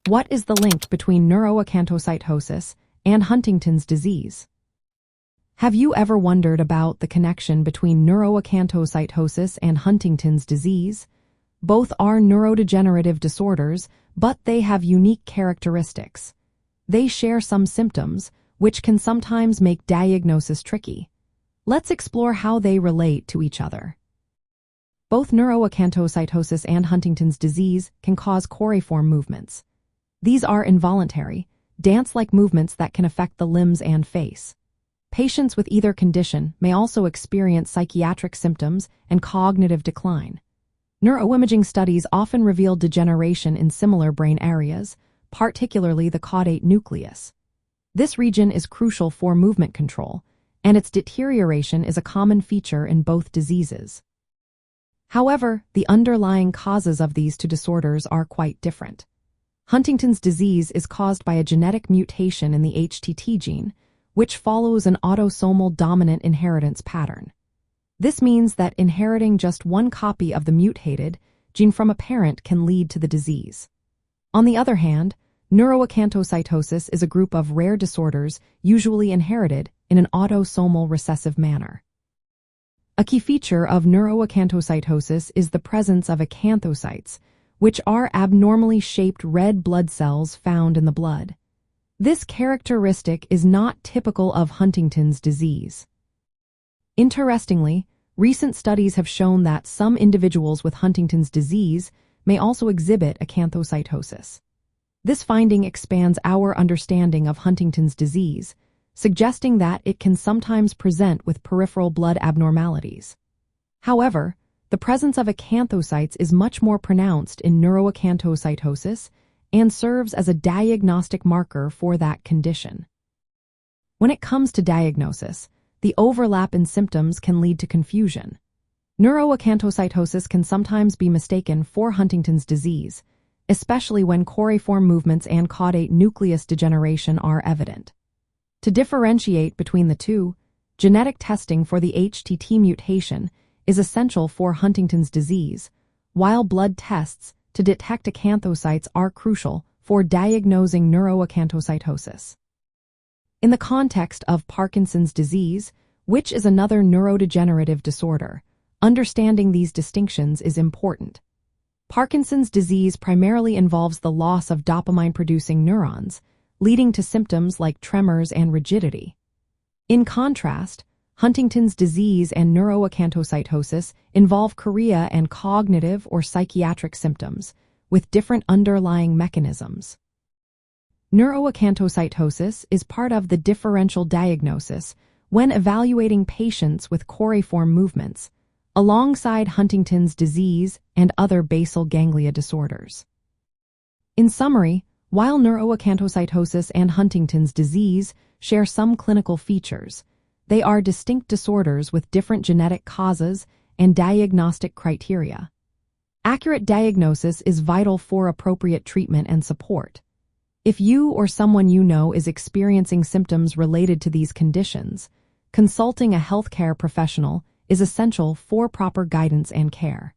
What is the link between neuroacanthocytosis and Huntington's disease? Have you ever wondered about the connection between neuroacanthocytosis and Huntington's disease? Both are neurodegenerative disorders, but they have unique characteristics. They share some symptoms, which can sometimes make diagnosis tricky. Let's explore how they relate to each other. Both neuroacanthocytosis and Huntington's disease can cause choreiform movements. These are involuntary, dance-like movements that can affect the limbs and face. Patients with either condition may also experience psychiatric symptoms and cognitive decline. Neuroimaging studies often reveal degeneration in similar brain areas, particularly the caudate nucleus. This region is crucial for movement control, and its deterioration is a common feature in both diseases. However, the underlying causes of these two disorders are quite different. Huntington's disease is caused by a genetic mutation in the HTT gene, which follows an autosomal dominant inheritance pattern. This means that inheriting just one copy of the mutated gene from a parent can lead to the disease. On the other hand, neuroacanthocytosis is a group of rare disorders usually inherited in an autosomal recessive manner. A key feature of neuroacanthocytosis is the presence of acanthocytes, which are abnormally shaped red blood cells found in the blood. This characteristic is not typical of Huntington's disease. Interestingly, recent studies have shown that some individuals with Huntington's disease may also exhibit acanthocytosis. This finding expands our understanding of Huntington's disease, suggesting that it can sometimes present with peripheral blood abnormalities. However, the presence of acanthocytes is much more pronounced in neuroacanthocytosis and serves as a diagnostic marker for that condition. When it comes to diagnosis, the overlap in symptoms can lead to confusion. Neuroacanthocytosis can sometimes be mistaken for Huntington's disease, especially when choreiform movements and caudate nucleus degeneration are evident. To differentiate between the two, genetic testing for the HTT mutation is essential for Huntington's disease, while blood tests to detect acanthocytes are crucial for diagnosing neuroacanthocytosis. In the context of Parkinson's disease, which is another neurodegenerative disorder, understanding these distinctions is important. Parkinson's disease primarily involves the loss of dopamine-producing neurons, leading to symptoms like tremors and rigidity. In contrast, Huntington's disease and neuroacanthocytosis involve chorea and cognitive or psychiatric symptoms, with different underlying mechanisms. Neuroacanthocytosis is part of the differential diagnosis when evaluating patients with choreiform movements, alongside Huntington's disease and other basal ganglia disorders. In summary, while neuroacanthocytosis and Huntington's disease share some clinical features, they are distinct disorders with different genetic causes and diagnostic criteria. Accurate diagnosis is vital for appropriate treatment and support. If you or someone you know is experiencing symptoms related to these conditions, consulting a healthcare professional is essential for proper guidance and care.